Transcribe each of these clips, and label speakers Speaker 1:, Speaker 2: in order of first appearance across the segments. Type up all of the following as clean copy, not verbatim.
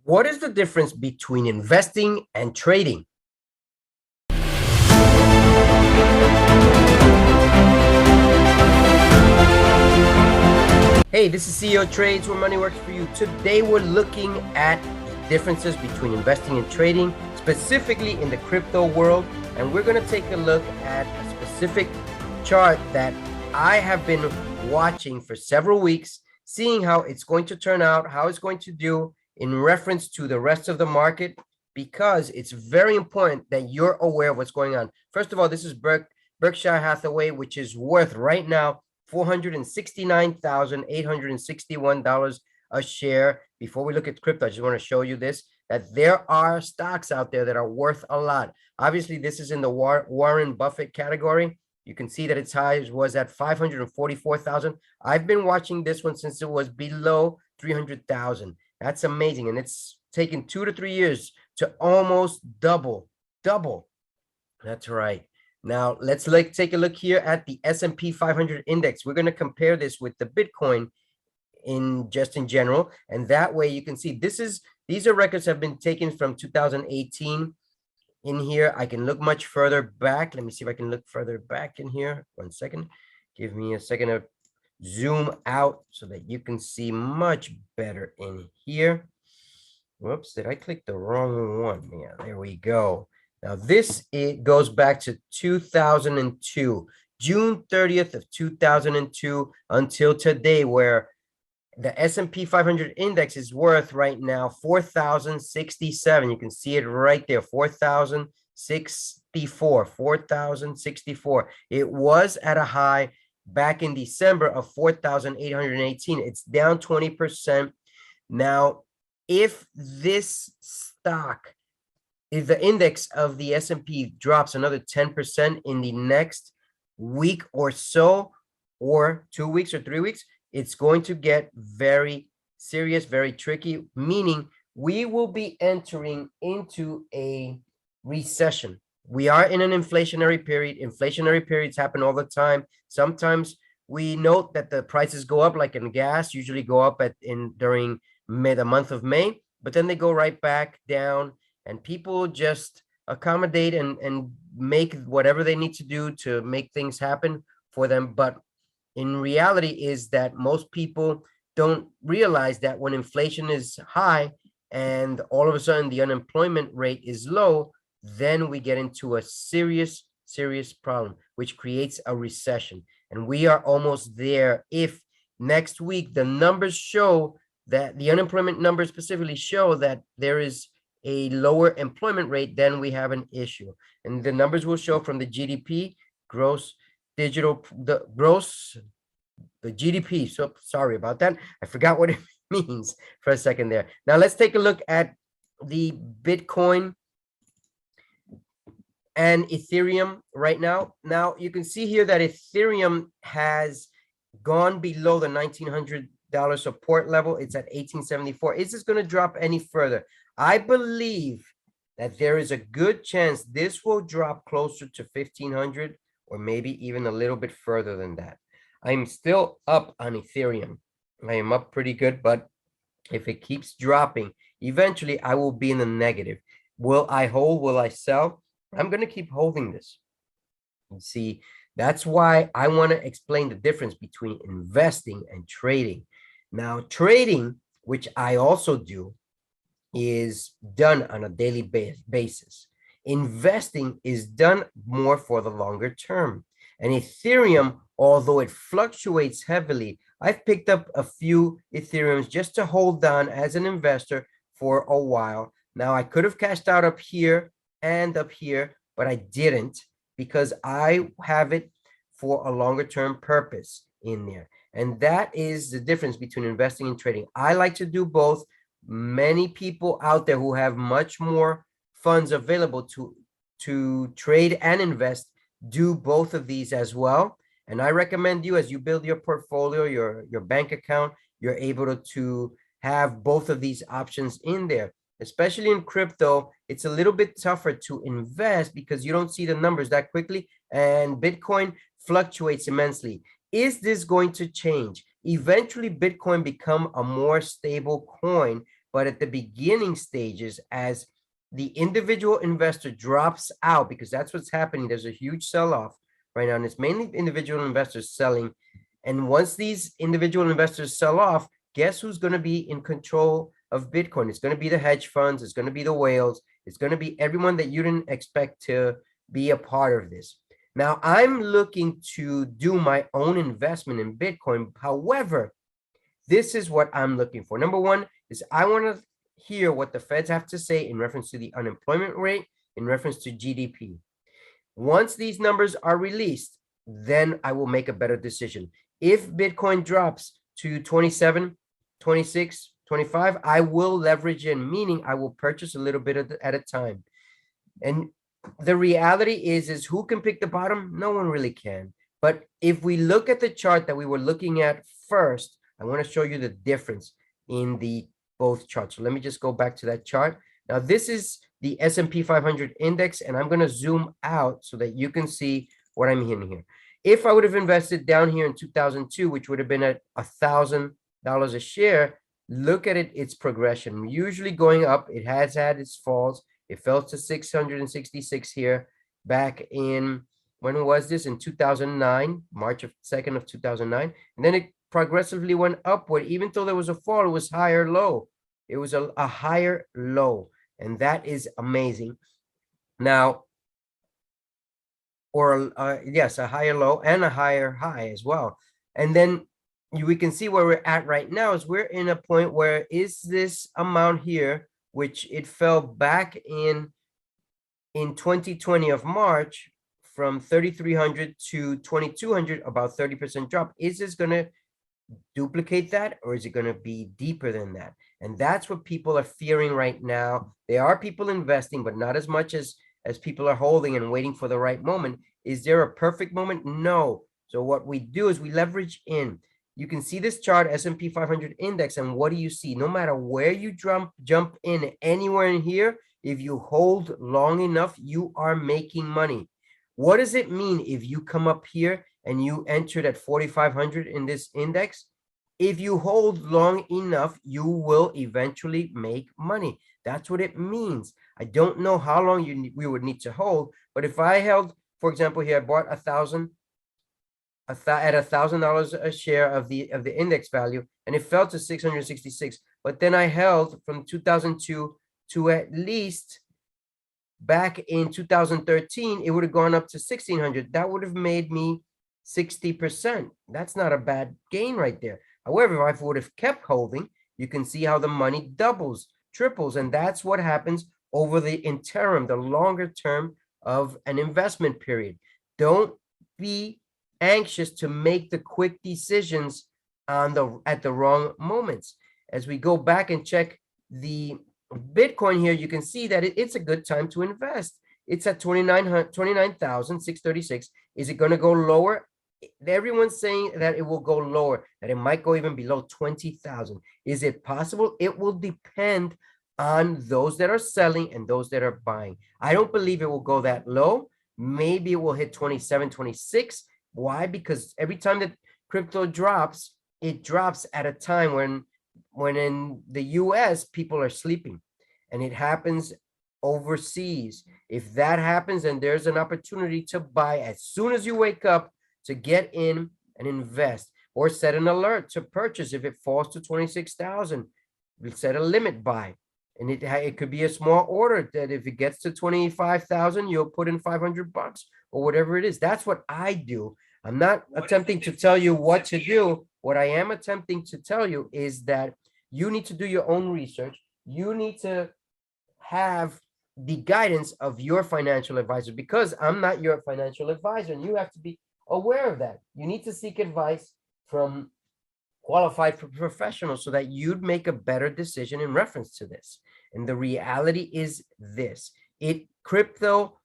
Speaker 1: What is the difference between investing and trading? Hey, this is CeoTrades, where money works for you. Today, we're looking at the differences between investing and trading, specifically in the crypto world. And we're going to take a look at a specific chart that I have been watching for several weeks, seeing how it's going to turn out, how it's going to do in reference to the rest of the market, because it's very important that you're aware of what's going on. First of all, this is Berkshire Hathaway, which is worth right now $469,861 a share. Before we look at crypto, I just want to show you this, that there are stocks out there that are worth a lot. Obviously, this is in the Warren Buffett category. You can see that its high was at 544,000. I've been watching this one since it was below 300,000. That's amazing. And it's taken 2 to 3 years to almost double. That's right. Now, let's take a look here at the S&P 500 index. We're going to compare this with the Bitcoin in general. And that way you can see these are records have been taken from 2018. In here, I can look much further back. Let me see if I can look further back in here. 1 second. Give me a second to zoom out so that you can see much better in here. Whoops, did I click the wrong one? Yeah, there we go. Now it goes back to 2002, June 30th of 2002 until today, where the S&P 500 index is worth right now 4,067. You can see it right there, 4,064. It was at a high back in December of 4,818. It's down 20%. Now, if this stock, if the index of the S&P drops another 10% in the next week or so, or 2 weeks or 3 weeks, it's going to get very serious, very tricky, meaning we will be entering into a recession. We are in an inflationary period. Inflationary periods happen all the time. Sometimes we note that the prices go up, like in gas, usually go up during the month of May, but then they go right back down, and people just accommodate and make whatever they need to do to make things happen for them. But in reality is that most people don't realize that when inflation is high and all of a sudden the unemployment rate is low, then we get into a serious problem, which creates a recession. And we are almost there. If next week the numbers show that the unemployment numbers specifically show that there is a lower employment rate, then we have an issue. And the numbers will show from the GDP, the GDP. So sorry about that. I forgot what it means for a second there. Now let's take a look at the Bitcoin and Ethereum right now. Now you can see here that Ethereum has gone below the $1,900 support level. It's at 1874. Is this going to drop any further? I believe that there is a good chance this will drop closer to 1,500 or maybe even a little bit further than that. I'm still up on Ethereum. I am up pretty good, but if it keeps dropping, eventually I will be in the negative. Will I hold? Will I sell? I'm going to keep holding this. You see, that's why I want to explain the difference between investing and trading. Now, trading, which I also do, is done on a daily basis. Investing is done more for the longer term. And Ethereum, although it fluctuates heavily, I've picked up a few Ethereums just to hold on as an investor for a while. Now, I could have cashed out up here and up here, but I didn't, because I have it for a longer term purpose in there. And that is the difference between investing and trading. I like to do both. Many people out there who have much more funds available to trade and invest do both of these as well. And I recommend you, as you build your portfolio, your bank account, you're able to have both of these options in there. Especially in crypto, it's a little bit tougher to invest because you don't see the numbers that quickly, and Bitcoin fluctuates immensely. Is this going to change? Eventually, Bitcoin become a more stable coin But at the beginning stages, as the individual investor drops out, because that's what's happening, there's a huge sell-off right now, and it's mainly individual investors selling. And once these individual investors sell off, guess who's going to be in control of Bitcoin? It's going to be the hedge funds. It's going to be the whales. It's going to be everyone that you didn't expect to be a part of this. Now, I'm looking to do my own investment in Bitcoin. However, this is what I'm looking for. Number one is I want to hear what the Feds have to say in reference to the unemployment rate, in reference to GDP. Once these numbers are released, then I will make a better decision. If Bitcoin drops to 27, 26, 25, I will leverage in, meaning I will purchase a little bit at a time. And the reality is who can pick the bottom? No one really can. But if we look at the chart that we were looking at first, I want to show you the difference in the both charts. So let me just go back to that chart. Now, this is the S&P 500 index, and I'm going to zoom out so that you can see what I'm hearing here. If I would have invested down here in 2002, which would have been at $1,000 a share, look at its progression. Usually going up, it has had its falls. It fell to 666 here back in, when was this? In 2009, March 2nd of 2009. And then it progressively went upward. Even though there was a fall, it was higher low. It was a higher low. And that is amazing. Now, or yes, a higher low and a higher high as well. And then we can see where we're at right now is we're in a point where is this amount here, which it fell back in 2020 of March from 3,300 to 2,200, about 30% drop. Is this going to duplicate that, or is it going to be deeper than that? And that's what people are fearing right now. There are people investing, but not as much as people are holding and waiting for the right moment. Is there a perfect moment? No. So what we do is we leverage in. You can see this chart, S&P 500 index, and what do you see? No matter where you jump in, anywhere in here, if you hold long enough, you are making money. What does it mean if you come up here and you entered at 4,500 in this index? If you hold long enough, you will eventually make money. That's what it means. I don't know how long we would need to hold, but if I held, for example, here I bought at $1,000 a share of the index value, and it fell to 666. But then I held from 2002 to at least back in 2013, it would have gone up to 1,600. That would have made me 60%. That's not a bad gain right there. However, if I would have kept holding, you can see how the money doubles, triples, and that's what happens over the interim, the longer term of an investment period. Don't be anxious to make the quick decisions at the wrong moments. As we go back and check the Bitcoin here, you can see that it's a good time to invest. It's at 29,636. Is it going to go lower? Everyone's saying that it will go lower, that it might go even below 20,000. Is it possible? It will depend on those that are selling and those that are buying. I don't believe it will go that low. Maybe it will hit 27, 26. Why? Because every time that crypto drops, it drops at a time when in the US, people are sleeping, and it happens overseas. If that happens, then there's an opportunity to buy as soon as you wake up, to get in and invest, or set an alert to purchase if it falls to 26,000. We'll set a limit buy, and it could be a small order that if it gets to 25,000, you'll put in $500 or whatever it is. That's what I do. I'm not attempting to tell you what to do. What I am attempting to tell you is that you need to do your own research. You need to have the guidance of your financial advisor, because I'm not your financial advisor, and you have to be aware of that. You need to seek advice from qualified professionals so that you'd make a better decision in reference to this. And the reality is this: crypto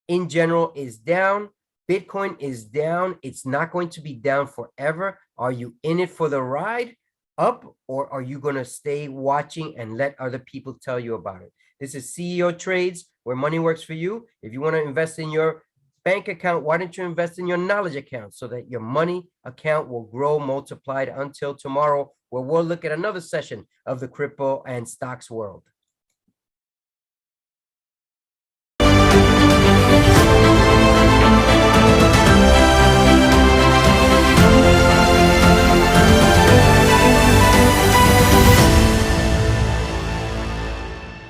Speaker 1: in general is down. Bitcoin is down. It's not going to be down forever. Are you in it for the ride up, or are you going to stay watching and let other people tell you about it? This is CeoTrades, where money works for you. If you want to invest in your bank account, why don't you invest in your knowledge account so that your money account will grow multiplied until tomorrow, where we'll look at another session of the crypto and stocks world.